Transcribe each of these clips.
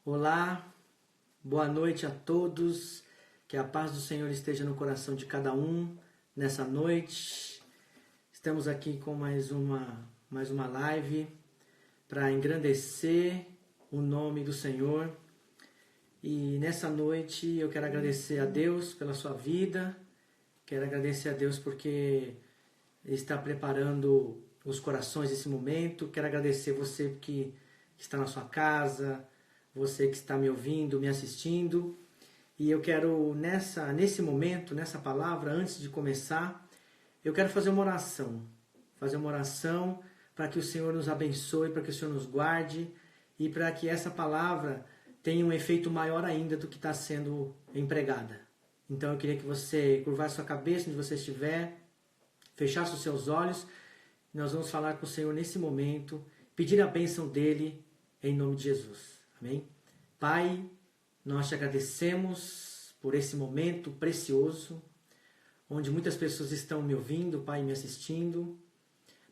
Olá, boa noite a todos, que a paz do Senhor esteja no coração de cada um nessa noite. Estamos aqui com mais uma live para engrandecer o nome do Senhor. E nessa noite eu quero agradecer a Deus pela sua vida, quero agradecer a Deus porque Ele está preparando os corações nesse momento, quero agradecer você que está na sua casa, você que está me ouvindo, me assistindo. E eu quero, nesse momento, nessa palavra, antes de começar, eu quero fazer uma oração. Fazer uma oração para que o Senhor nos abençoe, para que o Senhor nos guarde e para que essa palavra tenha um efeito maior ainda do que está sendo empregada. Então eu queria que você curvasse sua cabeça onde você estiver, fechasse os seus olhos. Nós vamos falar com o Senhor nesse momento, pedir a bênção dEle em nome de Jesus. Amém? Pai, nós te agradecemos por esse momento precioso, onde muitas pessoas estão me ouvindo, Pai, me assistindo,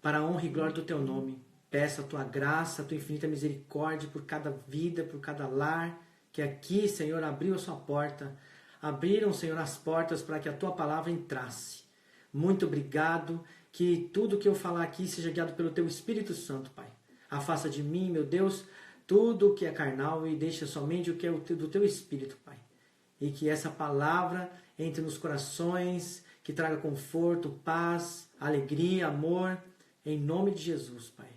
para a honra e glória do Teu nome. Peço a Tua graça, a Tua infinita misericórdia por cada vida, por cada lar, que aqui, Senhor, abriu a sua porta, abriram, Senhor, as portas para que a Tua palavra entrasse. Muito obrigado, que tudo que eu falar aqui seja guiado pelo Teu Espírito Santo, Pai. Afasta de mim, meu Deus, tudo o que é carnal e deixa somente o que é do Teu Espírito, Pai. E que essa palavra entre nos corações, que traga conforto, paz, alegria, amor, em nome de Jesus, Pai.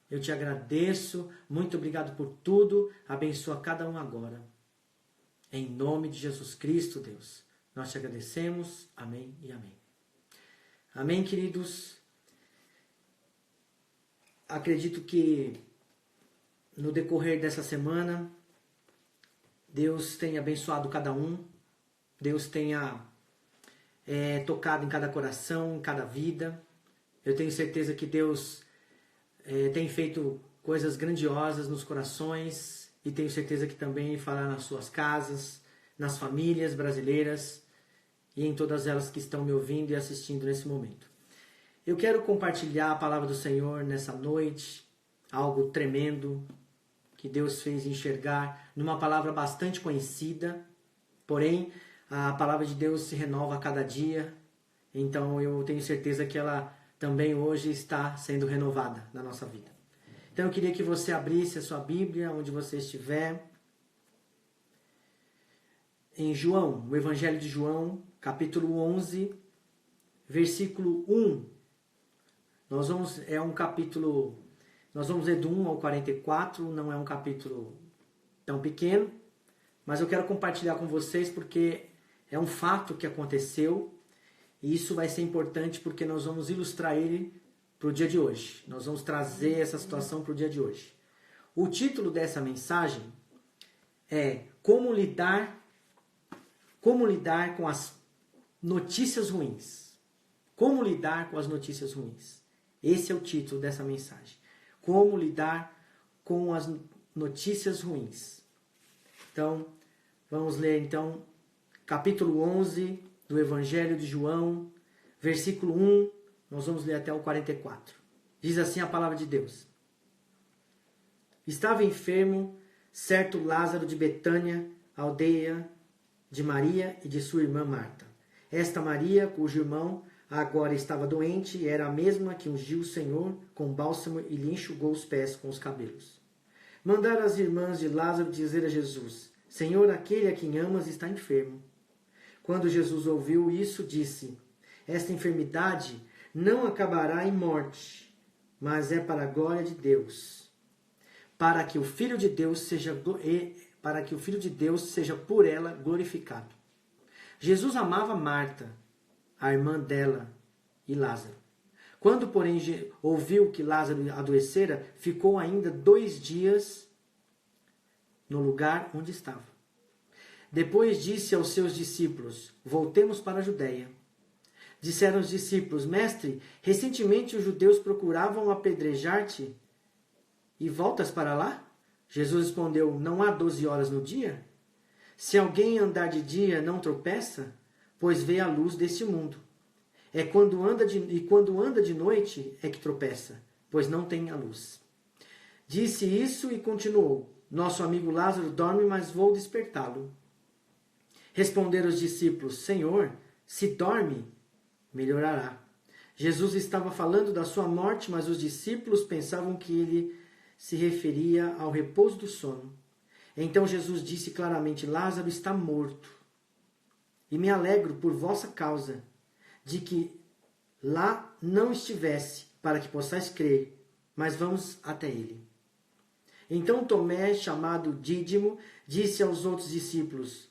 Eu te agradeço, muito obrigado por tudo, abençoa cada um agora. Em nome de Jesus Cristo, Deus, nós te agradecemos, amém e amém. Amém, queridos? Acredito que no decorrer dessa semana, Deus tenha abençoado cada um, Deus tenha tocado em cada coração, em cada vida. Eu tenho certeza que Deus tem feito coisas grandiosas nos corações e tenho certeza que também fará nas suas casas, nas famílias brasileiras e em todas elas que estão me ouvindo e assistindo nesse momento. Eu quero compartilhar a palavra do Senhor nessa noite, algo tremendo que Deus fez enxergar numa palavra bastante conhecida, porém a palavra de Deus se renova a cada dia, então eu tenho certeza que ela também hoje está sendo renovada na nossa vida. Então eu queria que você abrisse a sua Bíblia, onde você estiver, em João, o Evangelho de João, capítulo 11, versículo 1. Nós vamos ler do 1 ao 44, não é um capítulo tão pequeno, mas eu quero compartilhar com vocês porque é um fato que aconteceu e isso vai ser importante porque nós vamos ilustrar ele para o dia de hoje. Nós vamos trazer essa situação para o dia de hoje. O título dessa mensagem é Como lidar com as notícias ruins. Como lidar com as notícias ruins. Esse é o título dessa mensagem. Como lidar com as notícias ruins. Então, vamos ler então capítulo 11 do Evangelho de João, versículo 1, nós vamos ler até o 44. Diz assim a palavra de Deus. Estava enfermo certo Lázaro de Betânia, aldeia de Maria e de sua irmã Marta. Esta Maria, cujo irmão agora estava doente, era a mesma que ungiu o Senhor com bálsamo e lhe enxugou os pés com os cabelos. Mandaram as irmãs de Lázaro dizer a Jesus, Senhor, aquele a quem amas está enfermo. Quando Jesus ouviu isso, disse, esta enfermidade não acabará em morte, mas é para a glória de Deus, para que o Filho de Deus seja por ela glorificado. Jesus amava Marta, a irmã dela, e Lázaro. Quando, porém, ouviu que Lázaro adoecera, ficou ainda 2 dias no lugar onde estava. Depois disse aos seus discípulos, voltemos para a Judéia. Disseram os discípulos, Mestre, recentemente os judeus procuravam apedrejar-te e voltas para lá? Jesus respondeu, não há 12 horas no dia? Se alguém andar de dia, não tropeça, pois vê a luz deste mundo. Quando anda de noite é que tropeça, pois não tem a luz. Disse isso e continuou. nosso amigo Lázaro dorme, mas vou despertá-lo. Responderam os discípulos: Senhor, se dorme, melhorará. Jesus estava falando da sua morte, mas os discípulos pensavam que ele se referia ao repouso do sono. Então Jesus disse claramente: Lázaro está morto. E me alegro por vossa causa, de que lá não estivesse, para que possais crer, mas vamos até ele. Então Tomé, chamado Dídimo, disse aos outros discípulos: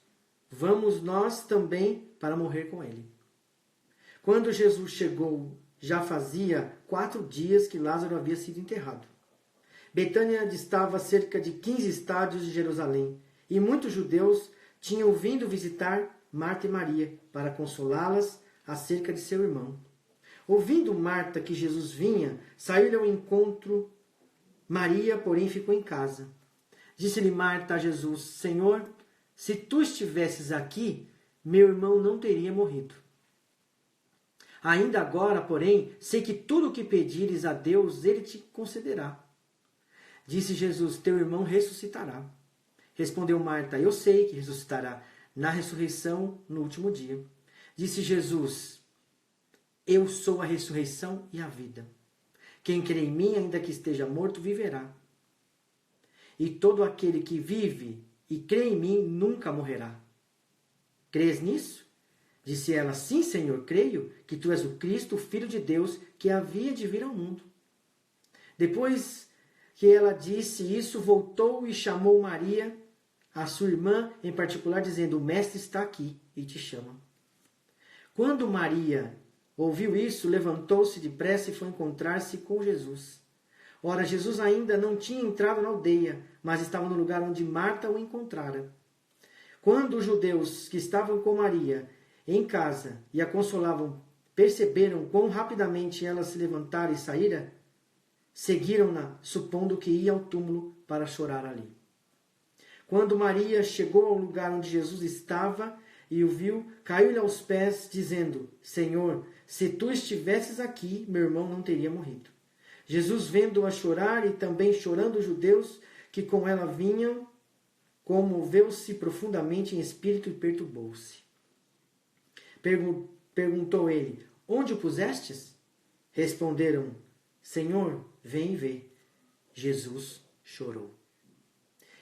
Vamos nós também para morrer com ele. Quando Jesus chegou, já fazia 4 dias que Lázaro havia sido enterrado. Betânia distava a cerca de 15 estádios de Jerusalém, e muitos judeus tinham vindo visitar Marta e Maria para consolá-las acerca de seu irmão. Ouvindo Marta que Jesus vinha, saiu-lhe ao encontro. Maria, porém, ficou em casa. Disse-lhe Marta a Jesus: Senhor, se tu estivesses aqui, meu irmão não teria morrido. Ainda agora, porém, sei que tudo o que pedires a Deus, ele te concederá. Disse Jesus: Teu irmão ressuscitará. Respondeu Marta: Eu sei que ressuscitará na ressurreição no último dia. Disse Jesus: Eu sou a ressurreição e a vida. Quem crê em mim, ainda que esteja morto, viverá. E todo aquele que vive e crê em mim nunca morrerá. Crês nisso? Disse ela: Sim, Senhor, creio que tu és o Cristo, o Filho de Deus, que havia de vir ao mundo. Depois que ela disse isso, voltou e chamou Maria, a sua irmã em particular, dizendo: O Mestre está aqui e te chama. Quando Maria ouviu isso, levantou-se depressa e foi encontrar-se com Jesus. Ora, Jesus ainda não tinha entrado na aldeia, mas estava no lugar onde Marta o encontrara. Quando os judeus que estavam com Maria em casa e a consolavam perceberam quão rapidamente ela se levantara e saíra, seguiram-na, supondo que ia ao túmulo para chorar ali. Quando Maria chegou ao lugar onde Jesus estava e o viu, caiu-lhe aos pés, dizendo: Senhor, se tu estivesses aqui, meu irmão não teria morrido. Jesus, vendo-a chorar e também chorando os judeus que com ela vinham, comoveu-se profundamente em espírito e perturbou-se. Perguntou ele: Onde o pusestes? Responderam: Senhor, vem e vê. Jesus chorou.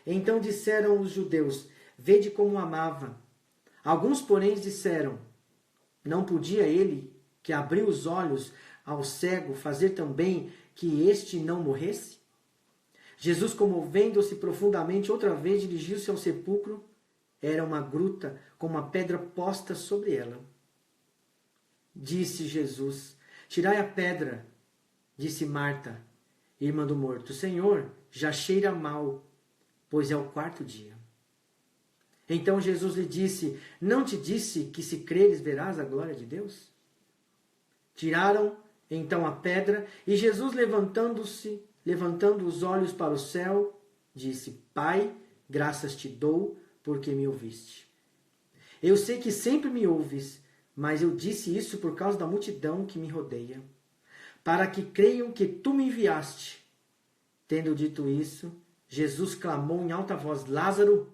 Então disseram os judeus: Vede como amava. Alguns, porém, disseram: Não podia ele, que abriu os olhos ao cego, fazer também que este não morresse? Jesus, comovendo-se profundamente, outra vez dirigiu-se ao sepulcro. Era uma gruta com uma pedra posta sobre ela. Disse Jesus: Tirai a pedra. Disse Marta, irmã do morto: Senhor, já cheira mal, pois é o 4º dia. Então Jesus lhe disse: Não te disse que se creres verás a glória de Deus? Tiraram então a pedra, e Jesus, levantando os olhos para o céu, disse: Pai, graças te dou, porque me ouviste. Eu sei que sempre me ouves, mas eu disse isso por causa da multidão que me rodeia, para que creiam que tu me enviaste. Tendo dito isso, Jesus clamou em alta voz: Lázaro,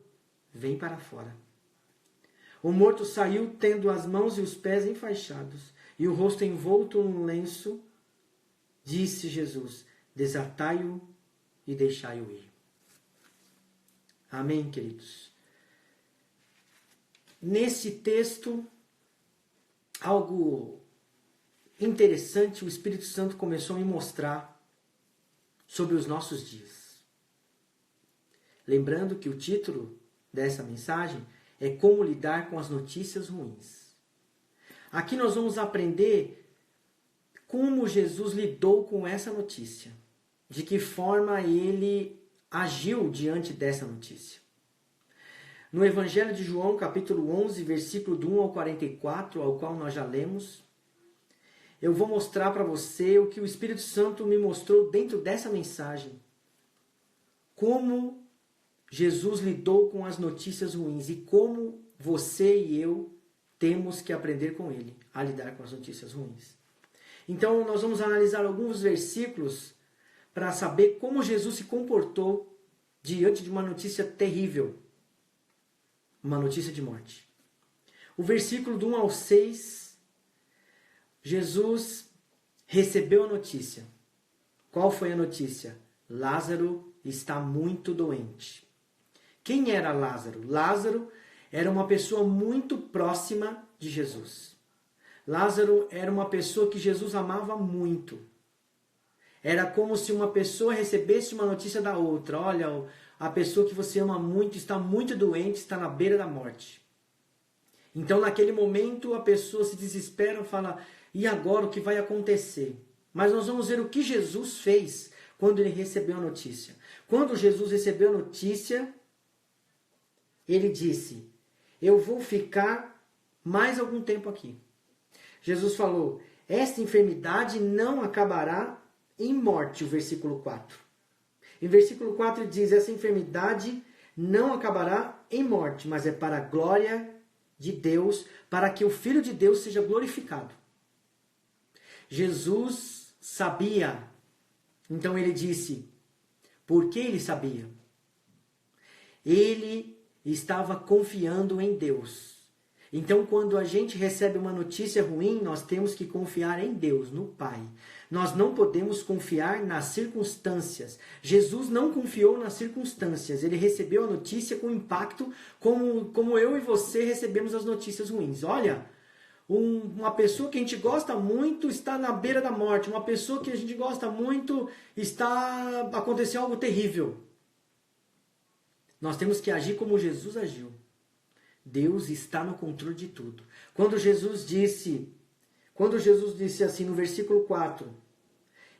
vem para fora. O morto saiu, tendo as mãos e os pés enfaixados, e o rosto envolto num lenço. Disse Jesus: Desatai-o e deixai-o ir. Amém, queridos? Nesse texto, algo interessante o Espírito Santo começou a me mostrar sobre os nossos dias. Lembrando que o título dessa mensagem é Como lidar com as notícias ruins. Aqui nós vamos aprender como Jesus lidou com essa notícia, de que forma ele agiu diante dessa notícia. No Evangelho de João, capítulo 11, versículo do 1 ao 44, ao qual nós já lemos, eu vou mostrar para você o que o Espírito Santo me mostrou dentro dessa mensagem. Como Jesus lidou com as notícias ruins e como você e eu temos que aprender com ele a lidar com as notícias ruins. Então, nós vamos analisar alguns versículos para saber como Jesus se comportou diante de uma notícia terrível, uma notícia de morte. O versículo do 1 ao 6, Jesus recebeu a notícia. Qual foi a notícia? Lázaro está muito doente. Quem era Lázaro? Lázaro era uma pessoa muito próxima de Jesus. Lázaro era uma pessoa que Jesus amava muito. Era como se uma pessoa recebesse uma notícia da outra. Olha, a pessoa que você ama muito está muito doente, está na beira da morte. Então, naquele momento, a pessoa se desespera e fala, e agora o que vai acontecer? Mas nós vamos ver o que Jesus fez quando ele recebeu a notícia. Quando Jesus recebeu a notícia, ele disse, eu vou ficar mais algum tempo aqui. Jesus falou, esta enfermidade não acabará em morte, o versículo 4. Em versículo 4 diz, essa enfermidade não acabará em morte, mas é para a glória de Deus, para que o Filho de Deus seja glorificado. Jesus sabia, então ele disse, por que ele sabia? Ele estava confiando em Deus. Então, quando a gente recebe uma notícia ruim, nós temos que confiar em Deus, no Pai. Nós não podemos confiar nas circunstâncias. Jesus não confiou nas circunstâncias. Ele recebeu a notícia com impacto, como eu e você recebemos as notícias ruins. Olha, uma pessoa que a gente gosta muito está na beira da morte. Uma pessoa que a gente gosta muito aconteceu algo terrível. Nós temos que agir como Jesus agiu. Deus está no controle de tudo. Quando Jesus disse assim no versículo 4,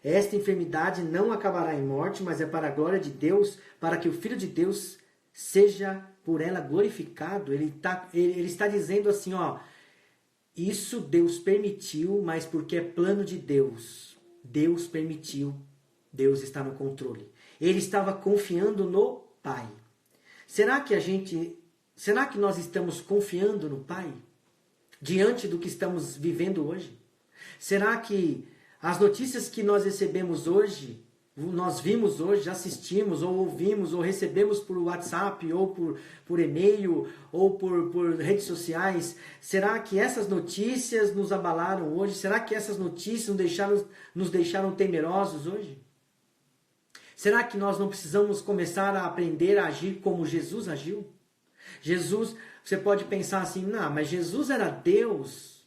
esta enfermidade não acabará em morte, mas é para a glória de Deus, para que o Filho de Deus seja por ela glorificado. Ele está dizendo assim, ó, isso Deus permitiu, mas porque é plano de Deus. Deus permitiu, Deus está no controle. Ele estava confiando no Pai. Será que nós estamos confiando no Pai? Diante do que estamos vivendo hoje? Será que as notícias que nós recebemos hoje, nós vimos hoje, assistimos, ou ouvimos, ou recebemos por WhatsApp, ou por e-mail, ou por redes sociais, será que essas notícias nos abalaram hoje? Será que essas notícias nos deixaram temerosos hoje? Será que nós não precisamos começar a aprender a agir como Jesus agiu? Jesus, você pode pensar assim, não, mas Jesus era Deus.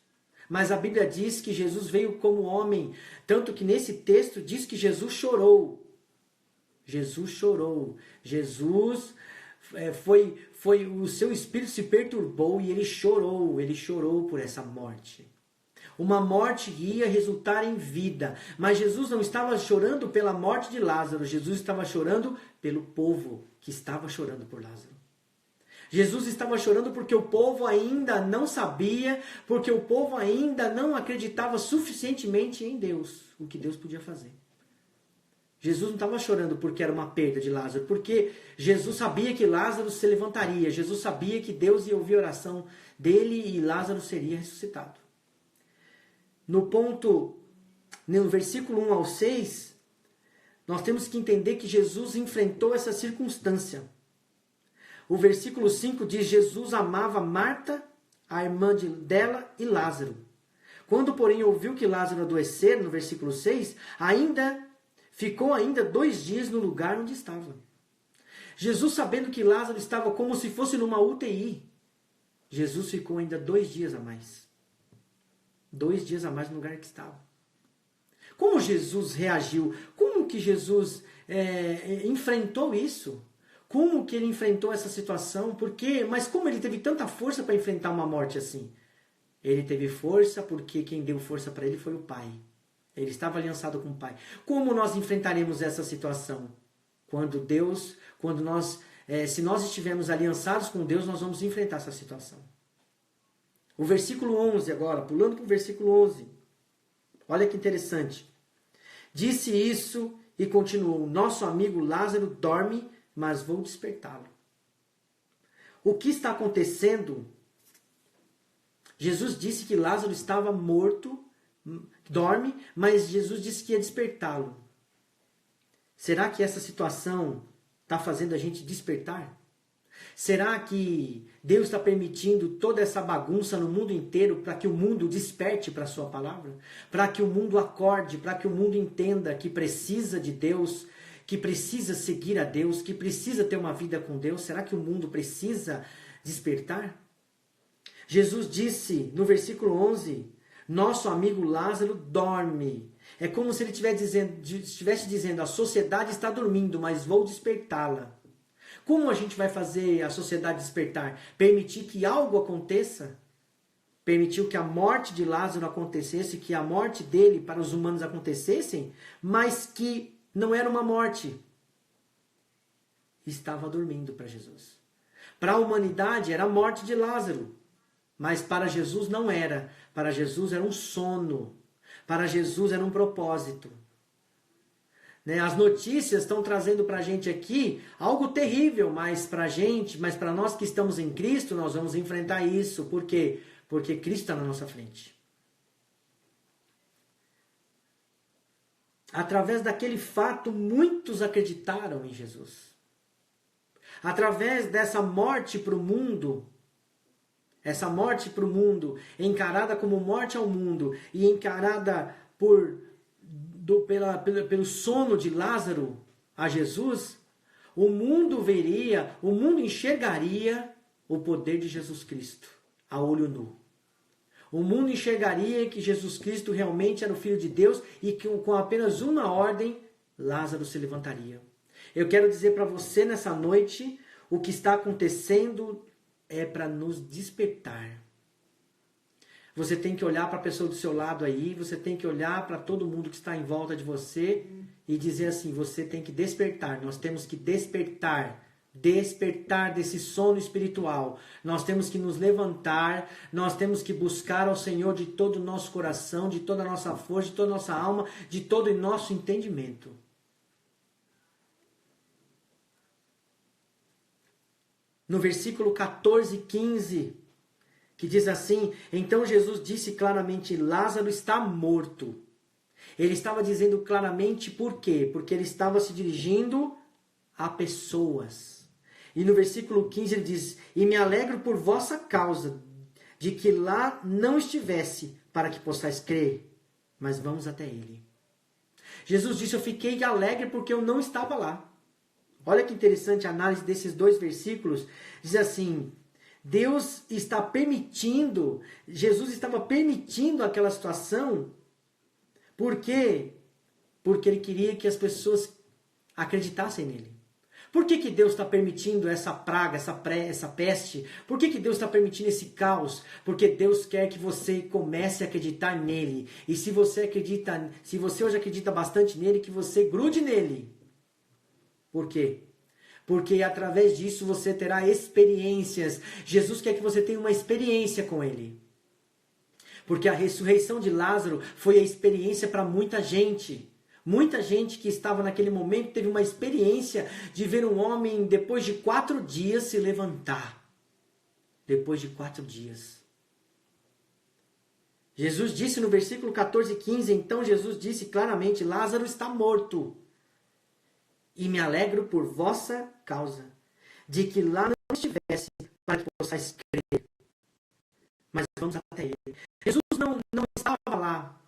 Mas a Bíblia diz que Jesus veio como homem. Tanto que nesse texto diz que Jesus chorou. Jesus chorou. Jesus o seu espírito se perturbou e ele chorou por essa morte. Uma morte que ia resultar em vida. Mas Jesus não estava chorando pela morte de Lázaro. Jesus estava chorando pelo povo que estava chorando por Lázaro. Jesus estava chorando porque o povo ainda não sabia, porque o povo ainda não acreditava suficientemente em Deus, o que Deus podia fazer. Jesus não estava chorando porque era uma perda de Lázaro, porque Jesus sabia que Lázaro se levantaria, Jesus sabia que Deus ia ouvir a oração dele e Lázaro seria ressuscitado. No versículo 1 ao 6, nós temos que entender que Jesus enfrentou essa circunstância. O versículo 5 diz, Jesus amava Marta, a irmã dela, e Lázaro. Quando, porém, ouviu que Lázaro adoecera, no versículo 6, ficou 2 dias no lugar onde estava. Jesus, sabendo que Lázaro estava como se fosse numa UTI, Jesus ficou ainda 2 dias a mais. 2 dias a mais no lugar que estava. Como Jesus reagiu? Como que Jesus enfrentou isso? Como que ele enfrentou essa situação? Mas como ele teve tanta força para enfrentar uma morte assim? Ele teve força porque quem deu força para ele foi o Pai. Ele estava aliançado com o Pai. Como nós enfrentaremos essa situação? Se nós estivermos aliançados com Deus, nós vamos enfrentar essa situação. O versículo 11 agora, pulando para o versículo 11. Olha que interessante. Disse isso e continuou, nosso amigo Lázaro dorme, mas vou despertá-lo. O que está acontecendo? Jesus disse que Lázaro estava morto, dorme, mas Jesus disse que ia despertá-lo. Será que essa situação está fazendo a gente despertar? Será que Deus está permitindo toda essa bagunça no mundo inteiro para que o mundo desperte para a sua palavra? Para que o mundo acorde, para que o mundo entenda que precisa de Deus, que precisa seguir a Deus, que precisa ter uma vida com Deus? Será que o mundo precisa despertar? Jesus disse no versículo 11, nosso amigo Lázaro dorme. É como se ele estivesse dizendo, a sociedade está dormindo, mas vou despertá-la. Como a gente vai fazer a sociedade despertar? Permitir que algo aconteça? Permitiu que a morte de Lázaro acontecesse, que a morte dele para os humanos acontecessem, mas que não era uma morte. Estava dormindo para Jesus. Para a humanidade era a morte de Lázaro, mas para Jesus não era. Para Jesus era um sono. Para Jesus era um propósito. As notícias estão trazendo para a gente aqui algo terrível, mas para a gente, mas para nós que estamos em Cristo, nós vamos enfrentar isso. Por quê? Porque Cristo está na nossa frente. Através daquele fato, muitos acreditaram em Jesus. Através dessa morte para o mundo, essa morte para o mundo, encarada como morte ao mundo e encarada pelo sono de Lázaro a Jesus, o mundo veria, o mundo enxergaria o poder de Jesus Cristo a olho nu. O mundo enxergaria que Jesus Cristo realmente era o Filho de Deus e que com apenas uma ordem, Lázaro se levantaria. Eu quero dizer para você nessa noite, o que está acontecendo é para nos despertar. Você tem que olhar para a pessoa do seu lado aí, você tem que olhar para todo mundo que está em volta de você e dizer assim, você tem que despertar, nós temos que despertar desse sono espiritual. Nós temos que nos levantar, nós temos que buscar ao Senhor de todo o nosso coração, de toda a nossa força, de toda a nossa alma, de todo o nosso entendimento. No versículo 14 e 15, que diz assim, então Jesus disse claramente, Lázaro está morto. Ele estava dizendo claramente por quê? Porque ele estava se dirigindo a pessoas. E no versículo 15 ele diz, e me alegro por vossa causa, de que lá não estivesse, para que possais crer, mas vamos até ele. Jesus disse, eu fiquei alegre porque eu não estava lá. Olha que interessante a análise desses dois versículos. Diz assim, Deus está permitindo, Jesus estava permitindo aquela situação, por quê? Porque ele queria que as pessoas acreditassem nele. Por que Deus está permitindo essa praga, essa peste? Por que Deus está permitindo esse caos? Porque Deus quer que você comece a acreditar nele. E se você hoje acredita bastante nele, que você grude nele. Por quê? Porque através disso você terá experiências. Jesus quer que você tenha uma experiência com ele. Porque a ressurreição de Lázaro foi a experiência para muita gente. Muita gente que estava naquele momento teve uma experiência de ver um homem, depois de 4 dias, se levantar. Depois de 4 dias. Jesus disse no versículo 14 e 15, então Jesus disse claramente, Lázaro está morto. E me alegro por vossa causa, de que lá não estivesse, para que possais crer. Mas vamos até ele. Jesus não estava lá.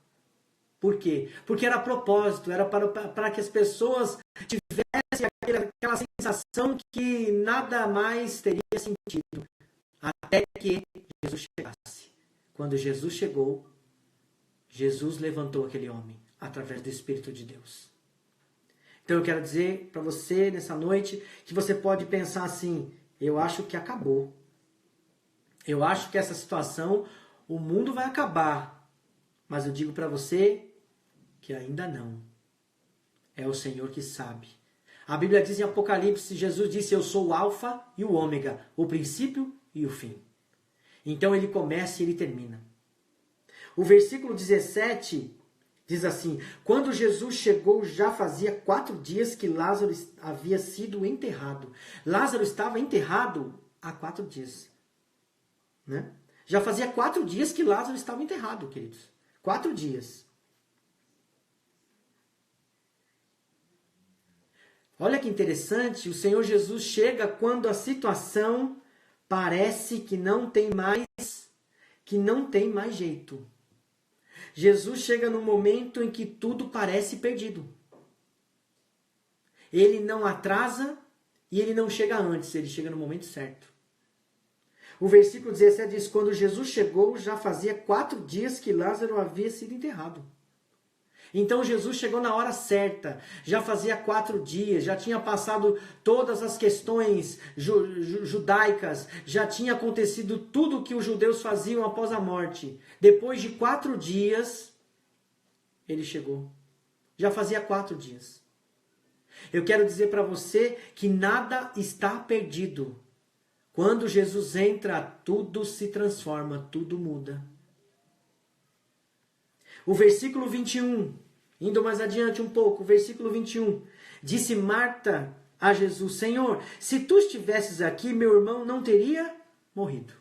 Por quê? Porque era propósito, era para que as pessoas tivessem aquela sensação que nada mais teria sentido. Até que Jesus chegasse. Quando Jesus chegou, Jesus levantou aquele homem, através do Espírito de Deus. Então eu quero dizer para você nessa noite que você pode pensar assim, eu acho que acabou. Eu acho que essa situação, o mundo vai acabar. Mas eu digo para você que ainda não. É o Senhor que sabe. A Bíblia diz em Apocalipse, Jesus disse, eu sou o alfa e o ômega, o princípio e o fim. Então ele começa e ele termina. O versículo 17 diz assim, quando Jesus chegou, já fazia 4 dias que Lázaro havia sido enterrado. Lázaro estava enterrado há 4 dias. Né? Já fazia 4 dias que Lázaro estava enterrado, queridos. 4 dias. Olha que interessante, o Senhor Jesus chega quando a situação parece que não tem mais jeito. Jesus chega no momento em que tudo parece perdido. Ele não atrasa e ele não chega antes, ele chega no momento certo. O versículo 17 diz, quando Jesus chegou, já fazia 4 dias que Lázaro havia sido enterrado. Então Jesus chegou na hora certa, já fazia 4 dias, já tinha passado todas as questões judaicas, já tinha acontecido tudo o que os judeus faziam após a morte. Depois de 4 dias, ele chegou. Já fazia 4 dias. Eu quero dizer para você que nada está perdido. Quando Jesus entra, tudo se transforma, tudo muda. O versículo 21, indo mais adiante um pouco, o versículo 21. Disse Marta a Jesus, Senhor, se tu estivesses aqui, meu irmão não teria morrido.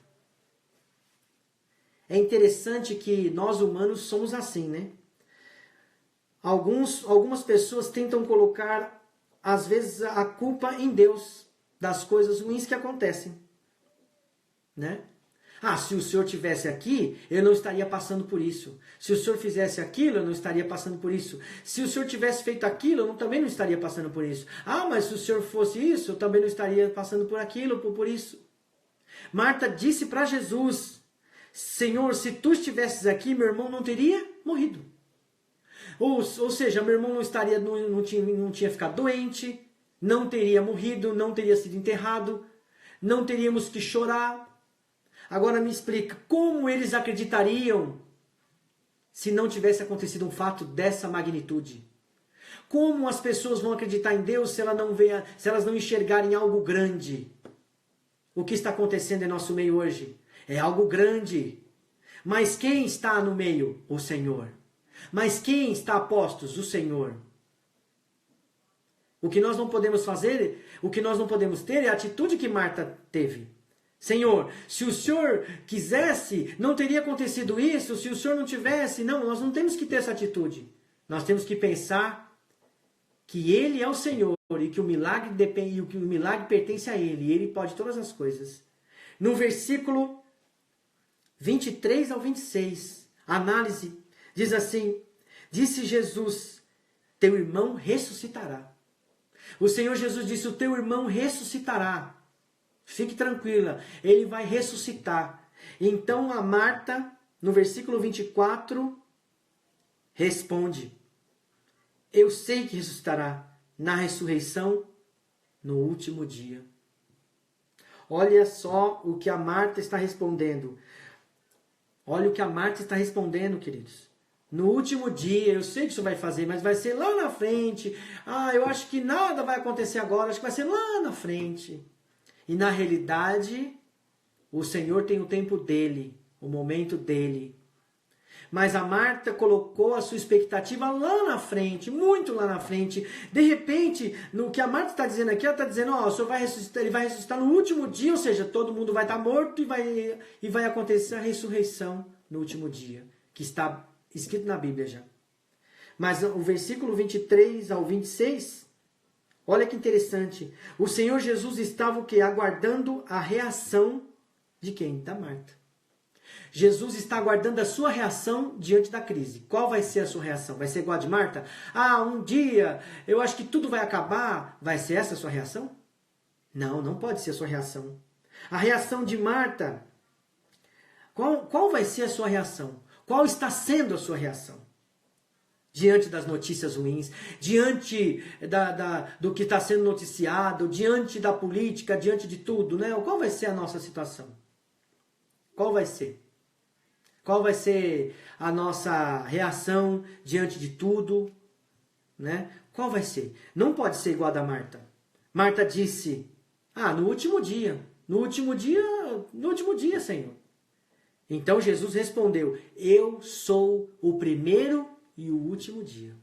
É interessante que nós humanos somos assim, né? Algumas pessoas tentam colocar, às vezes, a culpa em Deus das coisas ruins que acontecem. Né? Ah, se o Senhor estivesse aqui, eu não estaria passando por isso. Se o Senhor fizesse aquilo, eu não estaria passando por isso. Se o Senhor tivesse feito aquilo, eu também não estaria passando por isso. Ah, mas se o Senhor fosse isso, eu também não estaria passando por aquilo, por isso. Marta disse para Jesus, Senhor, se tu estivesses aqui, meu irmão não teria morrido. Ou seja, meu irmão não tinha ficado doente, não teria morrido, não teria sido enterrado, não teríamos que chorar. Agora me explica, como eles acreditariam se não tivesse acontecido um fato dessa magnitude? Como as pessoas vão acreditar em Deus se elas não enxergarem algo grande? O que está acontecendo em nosso meio hoje? É algo grande. Mas quem está no meio? O Senhor. Mas quem está a postos? O Senhor. O que nós não podemos fazer, o que nós não podemos ter é a atitude que Marta teve. Senhor, se o Senhor quisesse, não teria acontecido isso, se o Senhor não tivesse, não, nós não temos que ter essa atitude. Nós temos que pensar que Ele é o Senhor e que o milagre pertence a Ele, e Ele pode todas as coisas. No versículo 23 ao 26, a análise diz assim, disse Jesus, teu irmão ressuscitará. O Senhor Jesus disse, o teu irmão ressuscitará. Fique tranquila, ele vai ressuscitar. Então a Marta, no versículo 24, responde, eu sei que ressuscitará na ressurreição no último dia. Olha só o que a Marta está respondendo. Olha o que a Marta está respondendo, queridos. No último dia, eu sei que isso vai fazer, mas vai ser lá na frente. Ah, eu acho que nada vai acontecer agora, acho que vai ser lá na frente. E na realidade, o Senhor tem o tempo dele, o momento dele. Mas a Marta colocou a sua expectativa lá na frente, muito lá na frente. De repente, no que a Marta está dizendo aqui, ela está dizendo, ó, o Senhor vai ressuscitar, ele vai ressuscitar no último dia, ou seja, todo mundo vai estar morto e vai acontecer a ressurreição no último dia, que está escrito na Bíblia já. Mas o versículo 23 ao 26... Olha que interessante. O Senhor Jesus estava o quê? Aguardando a reação de quem? Da Marta. Jesus está aguardando a sua reação diante da crise. Qual vai ser a sua reação? Vai ser igual a de Marta? Ah, um dia eu acho que tudo vai acabar. Vai ser essa a sua reação? Não, não pode ser a sua reação. A reação de Marta, qual vai ser a sua reação? Qual está sendo a sua reação? Diante das notícias ruins, diante do que está sendo noticiado, diante da política, diante de tudo, né? Qual vai ser a nossa situação? Qual vai ser? Qual vai ser a nossa reação diante de tudo? Né? Qual vai ser? Não pode ser igual a da Marta. Marta disse, no último dia, Senhor. Então Jesus respondeu, eu sou o primeiro e o último dia.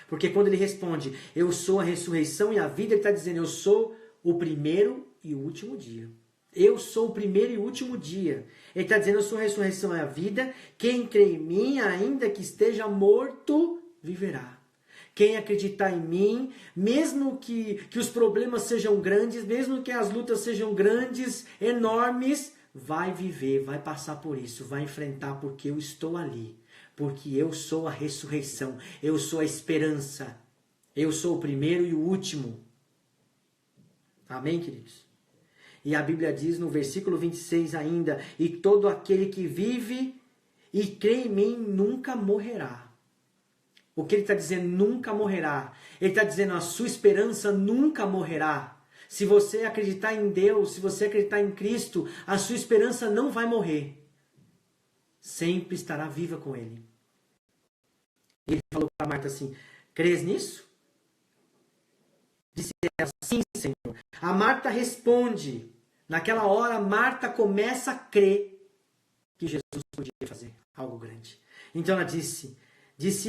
Porque quando ele responde, eu sou a ressurreição e a vida, ele está dizendo, eu sou o primeiro e o último dia. Eu sou o primeiro e o último dia. Ele está dizendo, eu sou a ressurreição e a vida. Quem crê em mim, ainda que esteja morto, viverá. Quem acreditar em mim, mesmo que os problemas sejam grandes, mesmo que as lutas sejam grandes, enormes, vai viver, vai passar por isso, vai enfrentar, porque eu estou ali. Porque eu sou a ressurreição, eu sou a esperança, eu sou o primeiro e o último. Amém, queridos? E a Bíblia diz no versículo 26 ainda, e todo aquele que vive e crê em mim nunca morrerá. O que ele está dizendo? Nunca morrerá. Ele está dizendo, a sua esperança nunca morrerá. Se você acreditar em Deus, se você acreditar em Cristo, a sua esperança não vai morrer. Sempre estará viva com Ele. Ele falou para Marta assim, crês nisso? Disse ela, sim, Senhor. A Marta responde. Naquela hora, Marta começa a crer que Jesus podia fazer algo grande. Então ela disse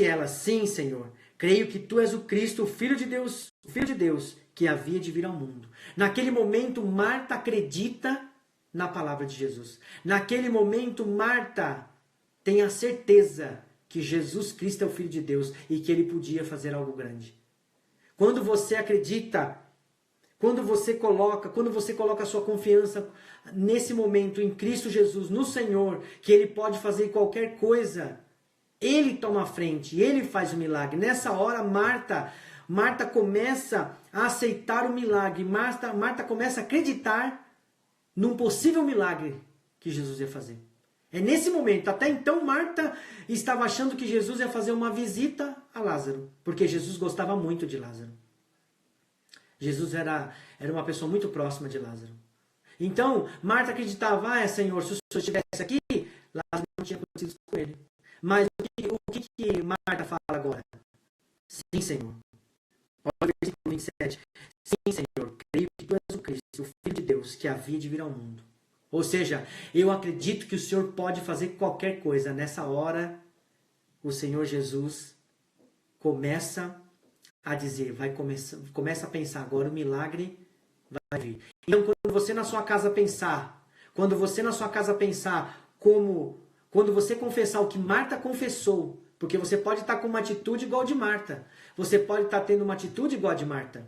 ela, sim, Senhor, creio que tu és o Cristo, o Filho de Deus, que havia de vir ao mundo. Naquele momento, Marta acredita na palavra de Jesus. Naquele momento, Marta tem a certeza que Jesus Cristo é o Filho de Deus e que ele podia fazer algo grande. Quando você acredita, quando você coloca a sua confiança nesse momento em Cristo Jesus, no Senhor, que Ele pode fazer qualquer coisa, Ele toma a frente, Ele faz o milagre. Nessa hora, Marta começa a aceitar o milagre, Marta começa a acreditar num possível milagre que Jesus ia fazer. É nesse momento, até então Marta estava achando que Jesus ia fazer uma visita a Lázaro, porque Jesus gostava muito de Lázaro. Jesus era uma pessoa muito próxima de Lázaro. Então, Marta acreditava, Senhor, se o Senhor estivesse aqui, Lázaro não tinha acontecido com ele. Mas o que Marta fala agora? Sim, Senhor. Olha o versículo 27. Sim, Senhor, creio que tu és o Cristo, o Filho de Deus, que havia de vir ao mundo. Ou seja, eu acredito que o Senhor pode fazer qualquer coisa. Nessa hora, o Senhor Jesus começa a dizer, começa a pensar, agora o milagre vai vir. Então, quando você na sua casa pensar, quando você confessar o que Marta confessou, porque você pode estar com uma atitude igual de Marta, você pode estar tendo uma atitude igual a de Marta.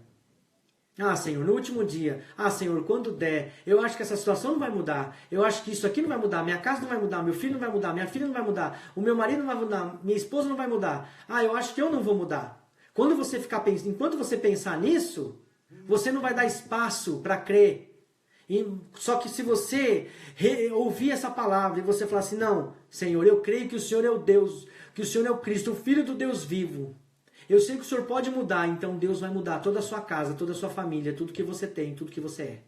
Senhor, no último dia, Senhor, quando der, eu acho que essa situação não vai mudar, eu acho que isso aqui não vai mudar, minha casa não vai mudar, meu filho não vai mudar, minha filha não vai mudar, o meu marido não vai mudar, minha esposa não vai mudar, eu acho que eu não vou mudar. Quando você enquanto você pensar nisso, você não vai dar espaço para crer. Só que se você ouvir essa palavra e você falar assim, não, Senhor, eu creio que o Senhor é o Deus, que o Senhor é o Cristo, o Filho do Deus vivo. Eu sei que o Senhor pode mudar, então Deus vai mudar toda a sua casa, toda a sua família, tudo que você tem, tudo que você é.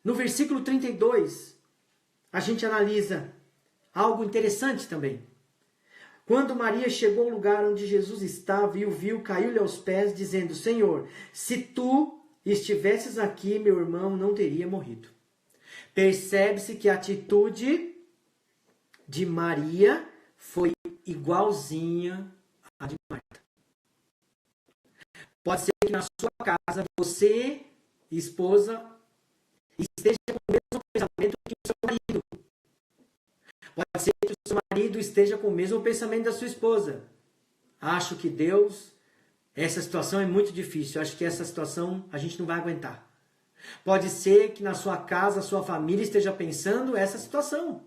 No versículo 32, a gente analisa algo interessante também. Quando Maria chegou ao lugar onde Jesus estava e o viu, caiu-lhe aos pés, dizendo, Senhor, se tu estivesses aqui, meu irmão não teria morrido. Percebe-se que a atitude de Maria foi igualzinha à de Marta. Pode ser que na sua casa, você, esposa, esteja com o mesmo pensamento que o seu marido. Pode ser que o seu marido esteja com o mesmo pensamento da sua esposa. Acho que essa situação é muito difícil. Acho que essa situação a gente não vai aguentar. Pode ser que na sua casa, a sua família esteja pensando essa situação.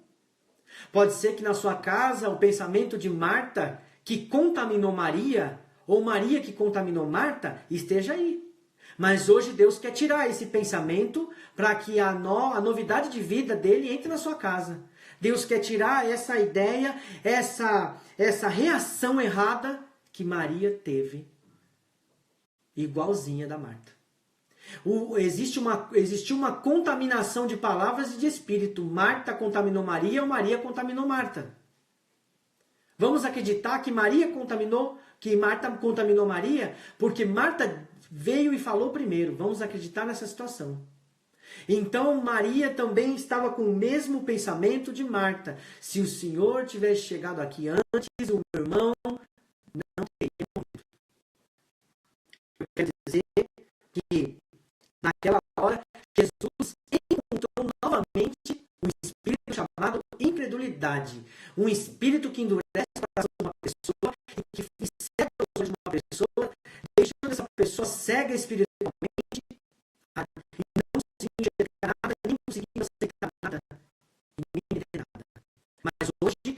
Pode ser que na sua casa o pensamento de Marta, que contaminou Maria, ou Maria que contaminou Marta, esteja aí. Mas hoje Deus quer tirar esse pensamento para que a novidade de vida dele entre na sua casa. Deus quer tirar essa ideia, essa reação errada que Maria teve, igualzinha da Marta. Existiu uma contaminação de palavras e de espírito. Marta contaminou Maria ou Maria contaminou Marta. Vamos acreditar que Marta contaminou Maria, porque Marta veio e falou primeiro. Vamos acreditar nessa situação. Então Maria também estava com o mesmo pensamento de Marta. Se o Senhor tivesse chegado aqui antes, o meu irmão não teria morrido. Eu quero dizer que naquela hora Jesus encontrou novamente um espírito chamado incredulidade. Um espírito que endurece o coração de uma pessoa e que cega pessoa cega espiritualmente e não conseguia enxergar nada, nem conseguia aceitar nada, e nem entender nada. Mas hoje, em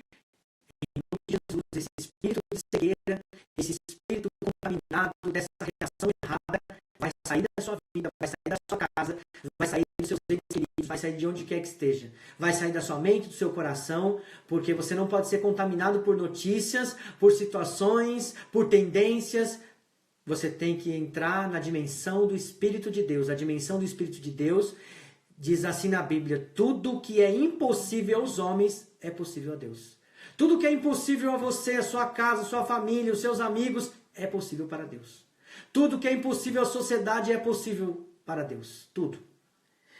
nome de Jesus, esse espírito de cegueira, esse espírito contaminado dessa reação errada, vai sair da sua vida, vai sair da sua casa, vai sair dos seus entes queridos, vai sair de onde quer que esteja. Vai sair da sua mente, do seu coração, porque você não pode ser contaminado por notícias, por situações, por tendências. Você tem que entrar na dimensão do Espírito de Deus. A dimensão do Espírito de Deus diz assim na Bíblia: tudo que é impossível aos homens é possível a Deus. Tudo que é impossível a você, a sua casa, a sua família, os seus amigos, é possível para Deus. Tudo que é impossível à sociedade é possível para Deus. Tudo.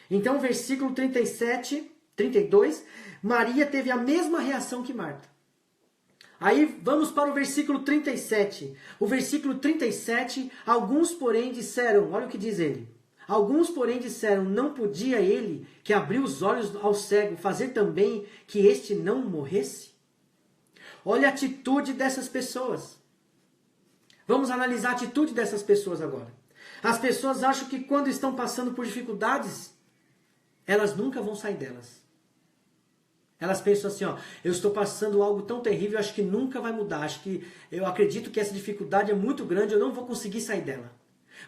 Então, versículo 37, 32, Maria teve a mesma reação que Marta. Aí vamos para o versículo 37. O versículo 37, alguns porém disseram, olha o que diz ele. Alguns porém disseram, não podia ele, que abriu os olhos ao cego, fazer também que este não morresse? Olha a atitude dessas pessoas. Vamos analisar a atitude dessas pessoas agora. As pessoas acham que quando estão passando por dificuldades, elas nunca vão sair delas. Elas pensam assim, ó, eu estou passando algo tão terrível, acho que nunca vai mudar. Eu acredito que essa dificuldade é muito grande, eu não vou conseguir sair dela.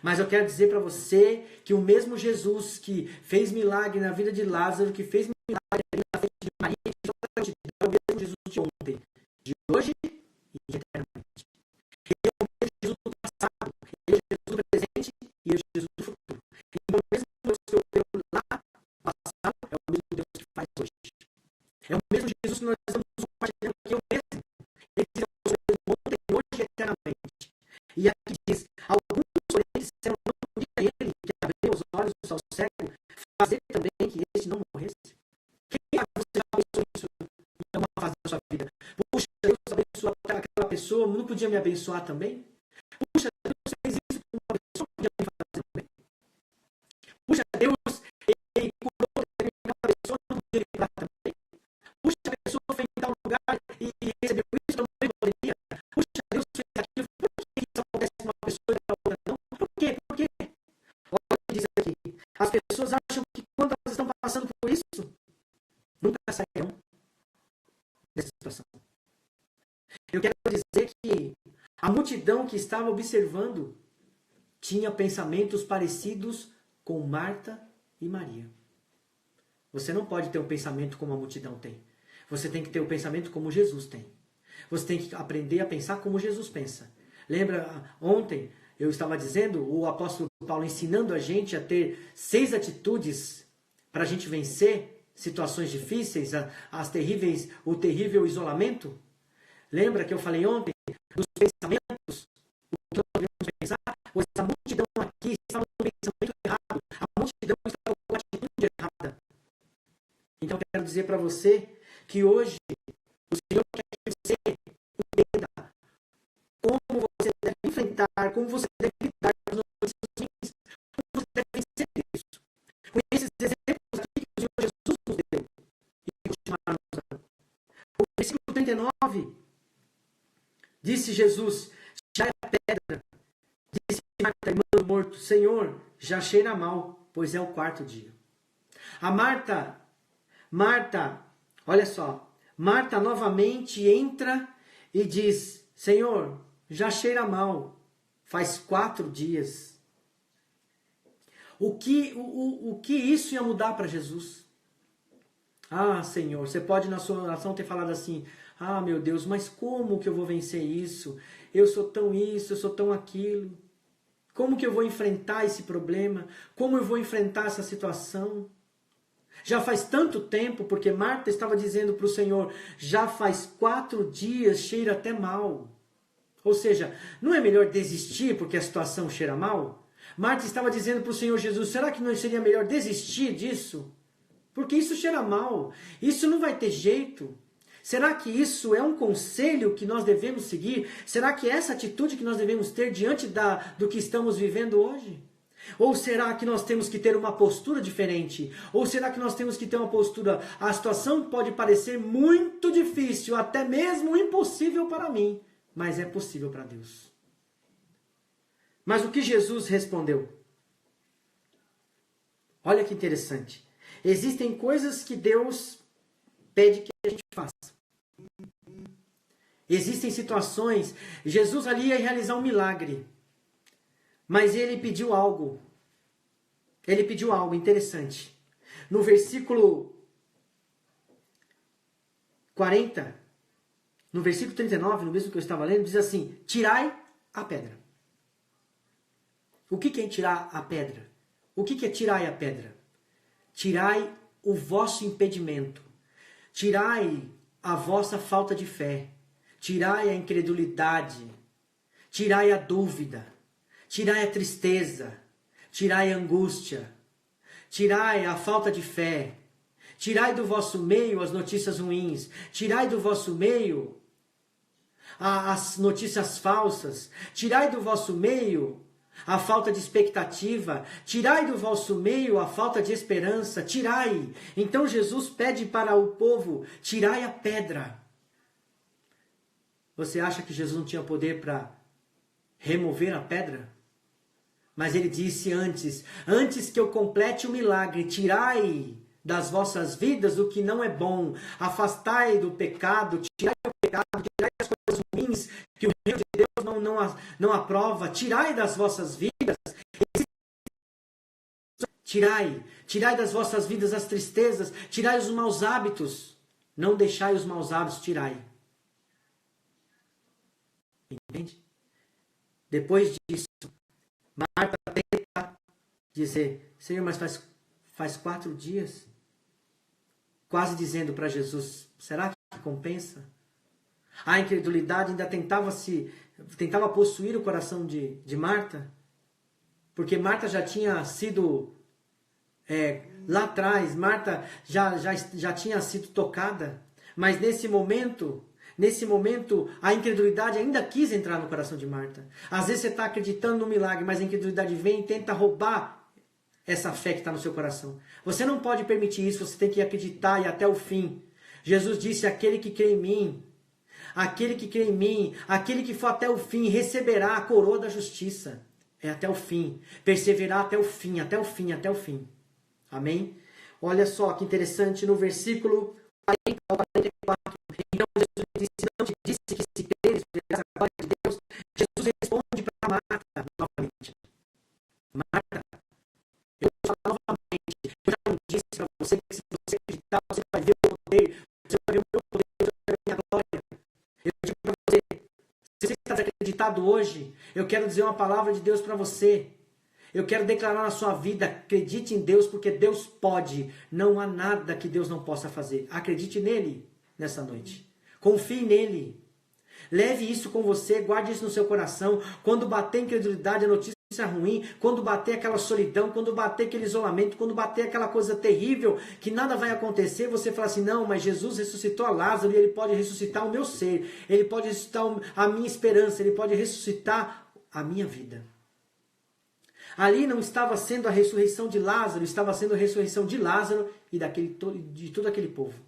Mas eu quero dizer para você que o mesmo Jesus que fez milagre na vida de Lázaro, que fez milagre na vida de Maria, é o mesmo Jesus de ontem, de hoje e eternamente. Ele é o mesmo Jesus do passado, ele é o Jesus do presente e ele é o Jesus do futuro. Então, o mesmo Deus que operou lá no passado é o mesmo Deus que faz hoje. É o mesmo Jesus que nós estamos compartilhando aqui, é o mesmo. Ele é o mesmo ontem, hoje e eternamente. E aqui diz, alguns porém disseram, não podia ele, que abriu os olhos ao cego, fazer também que este não morresse? Quem você já pensou isso em alguma fase da sua vida? Puxa, Deus abençoou aquela pessoa, não podia me abençoar também? Puxa, Deus fez isso com uma pessoa, não podia me fazer também? Puxa, Deus, ele curou determinada pessoa, não podia me curar também? Puxa, a pessoa foi em tal lugar e recebeu isso, não poderia. Puxa, Deus fez aquilo, por que isso acontece com uma pessoa e com a outra não? Por quê? Por quê? Olha o que diz aqui. As pessoas acham que quando elas estão passando por isso, nunca sairão dessa situação. Eu quero dizer que a multidão que estava observando tinha pensamentos parecidos com Marta e Maria. Você não pode ter um pensamento como a multidão tem. Você tem que ter o pensamento como Jesus tem. Você tem que aprender a pensar como Jesus pensa. Lembra, ontem eu estava dizendo, o apóstolo Paulo ensinando a gente a ter 6 atitudes para a gente vencer situações difíceis, o terrível isolamento. Lembra que eu falei ontem dos pensamentos, o que nós devemos pensar? Pois a multidão aqui estava no pensamento errado, a multidão estava com a atitude errada. Então eu quero dizer para você que hoje o Senhor quer que você entenda como você deve enfrentar, como você deve lidar com as notícias ruins, como você deve vencer isso. Com esses exemplos aqui que o Senhor Jesus nos deu e continuar nos dando. O versículo 39, disse Jesus, já é a pedra. Disse Marta, irmã do morto, Senhor, já cheira mal, pois é o 4º dia. A Marta, olha só, Marta novamente entra e diz, Senhor, já cheira mal, faz 4 dias. O que isso ia mudar para Jesus? Ah, Senhor, você pode na sua oração ter falado assim, ah, meu Deus, mas como que eu vou vencer isso? Eu sou tão isso, eu sou tão aquilo. Como que eu vou enfrentar esse problema? Como eu vou enfrentar essa situação? Já faz tanto tempo, porque Marta estava dizendo para o Senhor, já faz 4 dias, cheira até mal. Ou seja, não é melhor desistir porque a situação cheira mal? Marta estava dizendo para o Senhor Jesus, será que não seria melhor desistir disso? Porque isso cheira mal, isso não vai ter jeito. Será que isso é um conselho que nós devemos seguir? Será que é essa atitude que nós devemos ter diante do que estamos vivendo hoje? Ou será que nós temos que ter uma postura diferente? Ou será que nós temos que ter uma postura, a situação pode parecer muito difícil, até mesmo impossível para mim, mas é possível para Deus. Mas o que Jesus respondeu? Olha que interessante. Existem coisas que Deus pede que a gente faça. Existem situações, Jesus ali ia realizar um milagre, mas ele pediu algo. Ele pediu algo interessante. No versículo 40, no versículo 39, no mesmo que eu estava lendo, diz assim: tirai a pedra. O que é tirar a pedra? O que é tirai a pedra? Tirai o vosso impedimento. Tirai a vossa falta de fé. Tirai a incredulidade. Tirai a dúvida. Tirai a tristeza. Tirai a angústia. Tirai a falta de fé. Tirai do vosso meio as notícias ruins. Tirai do vosso meio as notícias falsas. Tirai do vosso meio a falta de expectativa. Tirai do vosso meio a falta de esperança. Tirai. Então Jesus pede para o povo: tirai a pedra. Você acha que Jesus não tinha poder para remover a pedra? Mas ele disse antes que eu complete o milagre, tirai das vossas vidas o que não é bom, afastai do pecado, tirai o pecado, tirai as coisas ruins que o reino de Deus não aprova, tirai das vossas vidas, tirai das vossas vidas as tristezas, tirai os maus hábitos, não deixai os maus hábitos, tirai. Entende? Depois disso, Marta tenta dizer: Senhor, mas faz 4 dias. Quase dizendo para Jesus: será que compensa? A incredulidade ainda tentava possuir o coração de Marta, porque Marta já tinha sido, lá atrás, Marta já tinha sido tocada, mas nesse momento, a incredulidade ainda quis entrar no coração de Marta. Às vezes você está acreditando no milagre, mas a incredulidade vem e tenta roubar essa fé que está no seu coração. Você não pode permitir isso, você tem que acreditar e até o fim. Jesus disse: aquele que crê em mim, aquele que for até o fim, receberá a coroa da justiça. É até o fim. Perseverar até o fim, até o fim, até o fim. Amém? Olha só que interessante, no versículo 40 ao 44. Então Jesus disse: não te disse que se creres, verás a glória de Deus? Jesus responde para Marta novamente: Marta, eu vou falar novamente, eu já não disse para você que se você acreditar, você vai ver o poder, você vai ver o meu poder, você vai ver a minha glória. Eu digo para você, se você está desacreditado hoje, eu quero dizer uma palavra de Deus para você. Eu quero declarar na sua vida: acredite em Deus, porque Deus pode. Não há nada que Deus não possa fazer. Acredite nele nessa noite. Confie nele. Leve isso com você, guarde isso no seu coração. Quando bater a incredulidade, a notícia ruim, quando bater aquela solidão, quando bater aquele isolamento, quando bater aquela coisa terrível, que nada vai acontecer, você fala assim: não, mas Jesus ressuscitou a Lázaro e ele pode ressuscitar o meu ser, ele pode ressuscitar a minha esperança, ele pode ressuscitar a minha vida. Ali não estava sendo a ressurreição de Lázaro, estava sendo a ressurreição de Lázaro e de todo aquele povo.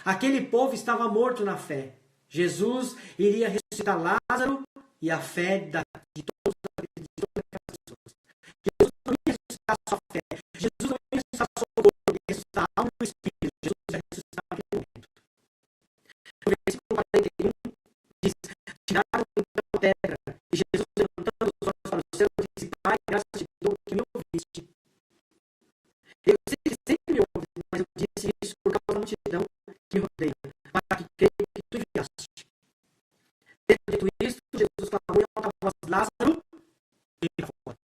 Aquele povo estava morto na fé. Jesus iria ressuscitar Lázaro e a fé de todas aquelas pessoas. Jesus não ia ressuscitar a sua fé. Jesus não ia ressuscitar o seu corpo, ele ia ressuscitar a alma e o espírito. Jesus ia ressuscitar naquele momento. No versículo 41 diz: tiraram então a pedra, e Jesus, levantando os olhos para o céu, disse: Pai, graças te dou que me ouviste. Eu sei que sempre me ouve, mas eu disse isso por causa da multidão que me rodeia, para que creia que tu enviaste. Tendo dito isto, Jesus clamou em alta voz: Lázaro, vem para fora.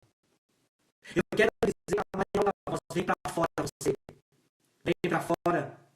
Eu quero dizer para em alta voz: vem para fora você. Vem para fora.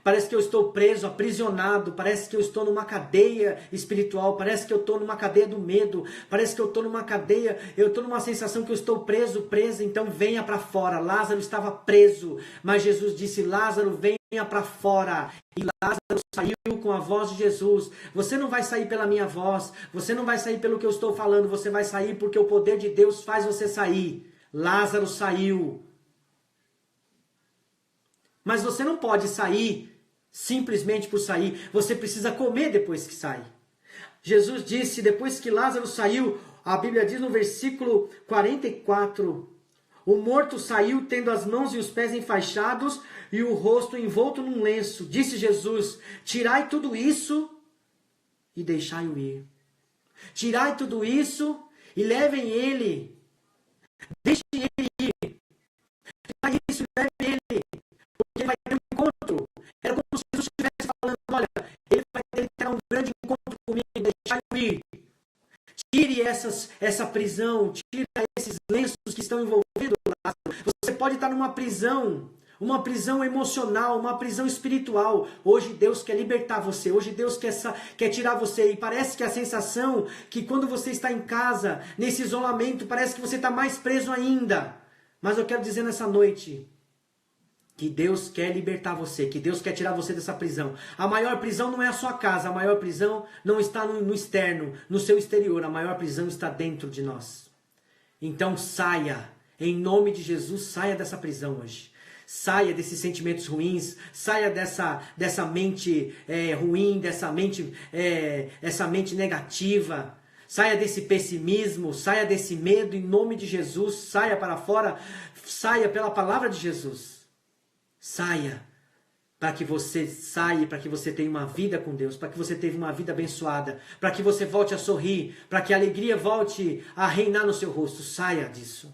Parece que eu estou preso, aprisionado, parece que eu estou numa cadeia espiritual, parece que eu estou numa cadeia do medo, parece que eu estou numa cadeia, eu estou numa sensação que eu estou presa, então venha para fora. Lázaro estava preso, mas Jesus disse: Lázaro, venha para fora. E Lázaro saiu com a voz de Jesus. Você não vai sair pela minha voz, você não vai sair pelo que eu estou falando, você vai sair porque o poder de Deus faz você sair. Lázaro saiu. Mas você não pode sair simplesmente por sair. Você precisa comer depois que sai. Jesus disse: depois que Lázaro saiu, A Bíblia diz no versículo 44, o morto saiu tendo as mãos e os pés enfaixados e o rosto envolto num lenço. Disse Jesus, tirai tudo isso e deixai-o ir. Tirai tudo isso e levem ele. Deixem ele ir. Tirai isso e levem ele. Porque ele vai ter um encontro. Era como se Jesus estivesse falando, olha, ele vai ter um grande encontro comigo, deixai-o ir. Tire essa prisão, tire esses lenços que estão envolvidos. Você pode estar numa prisão emocional, uma prisão espiritual. Hoje Deus quer libertar você, hoje Deus quer tirar você. E parece que a sensação que quando você está em casa, nesse isolamento, parece que você está mais preso ainda. Mas eu quero dizer nessa noite que Deus quer libertar você, que Deus quer tirar você dessa prisão. A maior prisão não é a sua casa, a maior prisão não está no externo, no seu exterior, a maior prisão está dentro de nós. Então saia, em nome de Jesus, saia dessa prisão hoje. Saia desses sentimentos ruins, saia dessa mente ruim, essa mente negativa. Saia desse pessimismo, saia desse medo, em nome de Jesus, saia para fora, saia pela palavra de Jesus. Saia, para que você tenha uma vida com Deus, para que você tenha uma vida abençoada, para que você volte a sorrir, para que a alegria volte a reinar no seu rosto. Saia disso.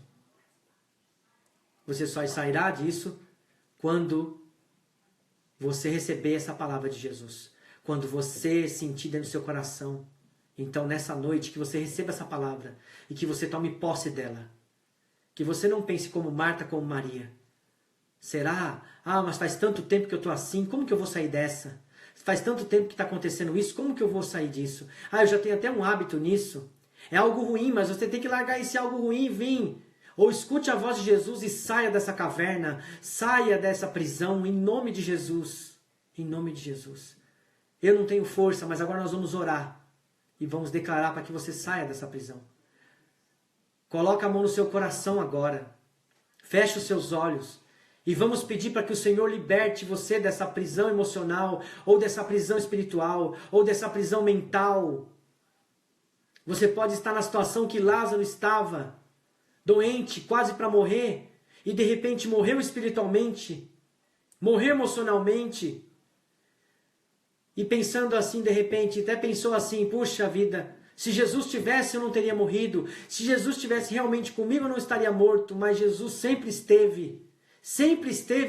Você só sairá disso quando você receber essa palavra de Jesus, quando você sentir dentro do seu coração. Então, nessa noite, que você receba essa palavra e que você tome posse dela. Que você não pense como Marta, como Maria. Será? Mas faz tanto tempo que eu estou assim, como que eu vou sair dessa? Faz tanto tempo que está acontecendo isso, como que eu vou sair disso? Eu já tenho até um hábito nisso. É algo ruim, mas você tem que largar esse algo ruim e vir. Ou escute a voz de Jesus e saia dessa caverna, saia dessa prisão, em nome de Jesus. Em nome de Jesus. Eu não tenho força, mas agora nós vamos orar. E vamos declarar para que você saia dessa prisão. Coloca a mão no seu coração agora. Feche os seus olhos. E vamos pedir para que o Senhor liberte você dessa prisão emocional, ou dessa prisão espiritual, ou dessa prisão mental. Você pode estar na situação que Lázaro estava, doente, quase para morrer, e de repente morreu espiritualmente, morreu emocionalmente, e pensando assim, de repente, até pensou assim, puxa vida, se Jesus tivesse eu não teria morrido, se Jesus estivesse realmente comigo eu não estaria morto, mas Jesus sempre esteve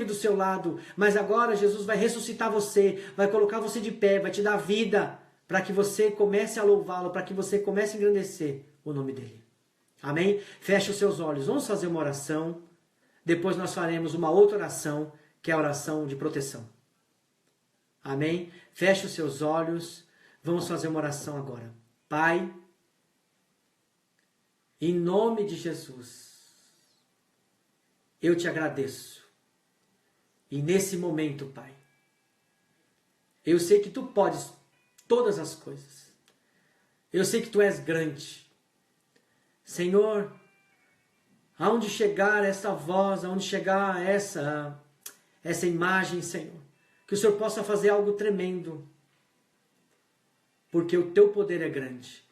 do seu lado, mas agora Jesus vai ressuscitar você, vai colocar você de pé, vai te dar vida, para que você comece a louvá-lo, para que você comece a engrandecer o nome dele. Amém? Feche os seus olhos, vamos fazer uma oração, depois nós faremos uma outra oração, que é a oração de proteção. Amém? Feche os seus olhos, vamos fazer uma oração agora. Pai, em nome de Jesus, eu te agradeço. E nesse momento, Pai, eu sei que Tu podes todas as coisas. Eu sei que Tu és grande. Senhor, aonde chegar essa voz, aonde chegar essa imagem, Senhor, que o Senhor possa fazer algo tremendo, porque o Teu poder é grande.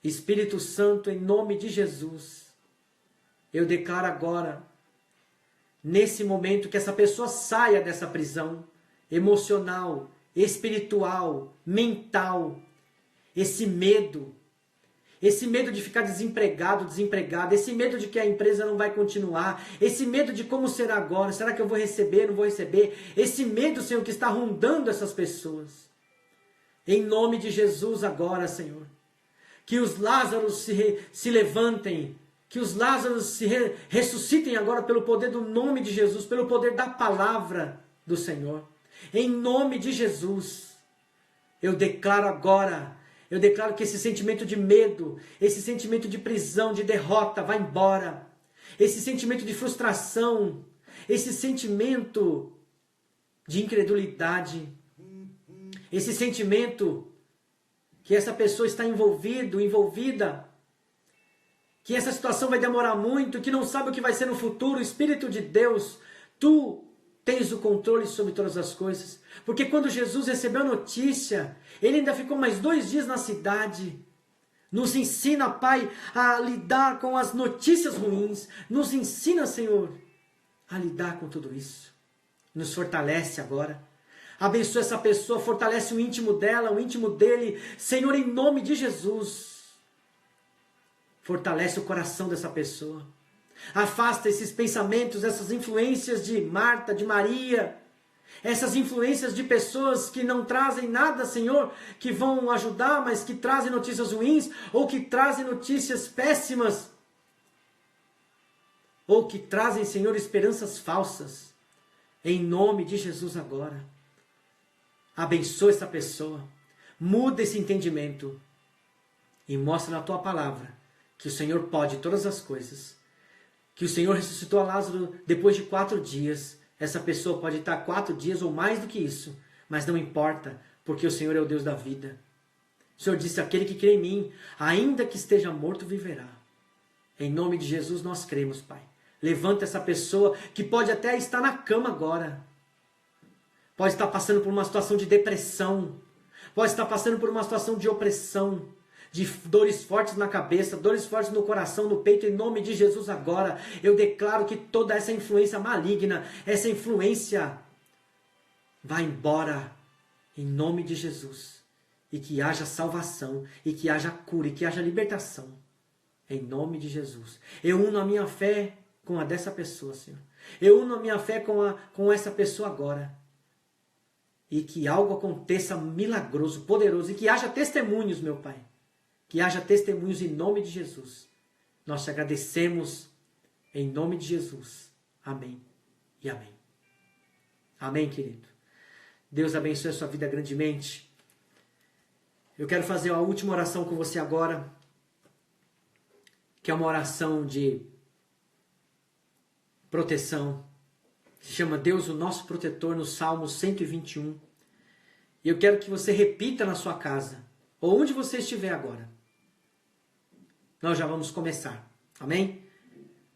Espírito Santo, em nome de Jesus, eu declaro agora, nesse momento, que essa pessoa saia dessa prisão emocional, espiritual, mental, esse medo de ficar desempregado, desempregada, esse medo de que a empresa não vai continuar, esse medo de como será agora, será que eu vou receber, não vou receber, esse medo, Senhor, que está rondando essas pessoas. Em nome de Jesus agora, Senhor, que os Lázaros se levantem, que os Lázaros ressuscitem agora pelo poder do nome de Jesus, pelo poder da palavra do Senhor. Em nome de Jesus, eu declaro agora, que esse sentimento de medo, esse sentimento de prisão, de derrota, vai embora. Esse sentimento de frustração, esse sentimento de incredulidade, esse sentimento que essa pessoa está envolvida, que essa situação vai demorar muito, que não sabe o que vai ser no futuro. Espírito de Deus, Tu tens o controle sobre todas as coisas. Porque quando Jesus recebeu a notícia, ele ainda ficou mais 2 dias na cidade. Nos ensina, Pai, a lidar com as notícias ruins. Nos ensina, Senhor, a lidar com tudo isso. Nos fortalece agora. Abençoa essa pessoa, fortalece o íntimo dela, o íntimo dele. Senhor, em nome de Jesus, fortalece o coração dessa pessoa. Afasta esses pensamentos, essas influências de Marta, de Maria, essas influências de pessoas que não trazem nada, Senhor, que vão ajudar, mas que trazem notícias ruins, ou que trazem notícias péssimas, ou que trazem, Senhor, esperanças falsas. Em nome de Jesus agora, abençoa essa pessoa, muda esse entendimento e mostra na Tua palavra que o Senhor pode todas as coisas, que o Senhor ressuscitou a Lázaro depois de 4 dias. Essa pessoa pode estar 4 dias ou mais do que isso, mas não importa, porque o Senhor é o Deus da vida. O Senhor disse, aquele que crê em mim, ainda que esteja morto, viverá. Em nome de Jesus nós cremos, Pai. Levanta essa pessoa que pode até estar na cama agora, pode estar passando por uma situação de depressão, pode estar passando por uma situação de opressão, de dores fortes na cabeça, dores fortes no coração, no peito. Em nome de Jesus agora, eu declaro que toda essa influência maligna, essa influência vai embora, em nome de Jesus. E que haja salvação, e que haja cura, e que haja libertação, em nome de Jesus. Eu uno a minha fé com a dessa pessoa, Senhor. Eu uno a minha fé com essa pessoa agora. E que algo aconteça milagroso, poderoso, e que haja testemunhos, meu Pai. Que haja testemunhos em nome de Jesus. Nós te agradecemos em nome de Jesus. Amém e amém. Amém, querido. Deus abençoe a sua vida grandemente. Eu quero fazer a última oração com você agora, que é uma oração de proteção. Se chama Deus, o nosso protetor, no Salmo 121. E eu quero que você repita na sua casa, ou onde você estiver agora. Nós já vamos começar. Amém?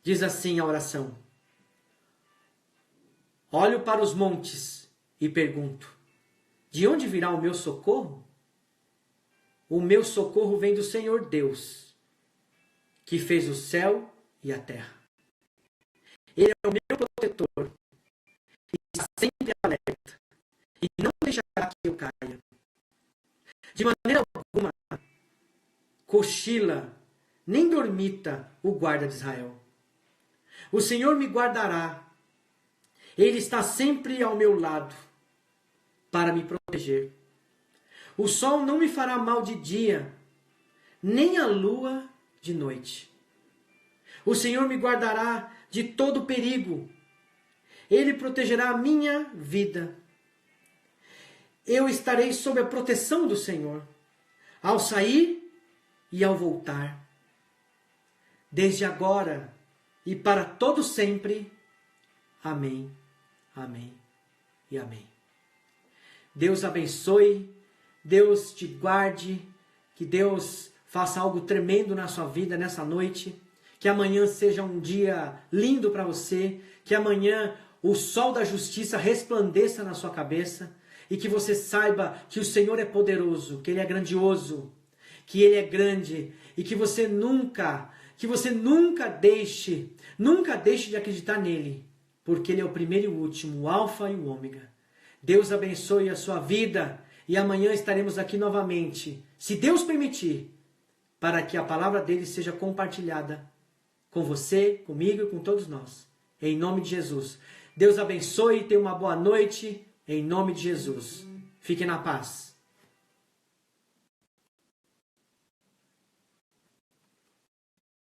Diz assim a oração. Olho para os montes e pergunto, de onde virá o meu socorro? O meu socorro vem do Senhor Deus, que fez o céu e a terra. Ele é o meu protetor, e está sempre alerta, e não deixará que eu caia. De maneira alguma, cochila, nem dormita o guarda de Israel. O Senhor me guardará. Ele está sempre ao meu lado para me proteger. O sol não me fará mal de dia, nem a lua de noite. O Senhor me guardará de todo perigo. Ele protegerá a minha vida. Eu estarei sob a proteção do Senhor, ao sair e ao voltar. Desde agora e para todo sempre. Amém, amém e amém. Deus abençoe, Deus te guarde, que Deus faça algo tremendo na sua vida nessa noite, que amanhã seja um dia lindo para você, que amanhã o sol da justiça resplandeça na sua cabeça e que você saiba que o Senhor é poderoso, que Ele é grandioso, que Ele é grande e que você nunca deixe de acreditar nele, porque Ele é o primeiro e o último, o alfa e o ômega. Deus abençoe a sua vida e amanhã estaremos aqui novamente, se Deus permitir, para que a palavra dele seja compartilhada com você, comigo e com todos nós. Em nome de Jesus. Deus abençoe, tenha uma boa noite, em nome de Jesus. Fique na paz.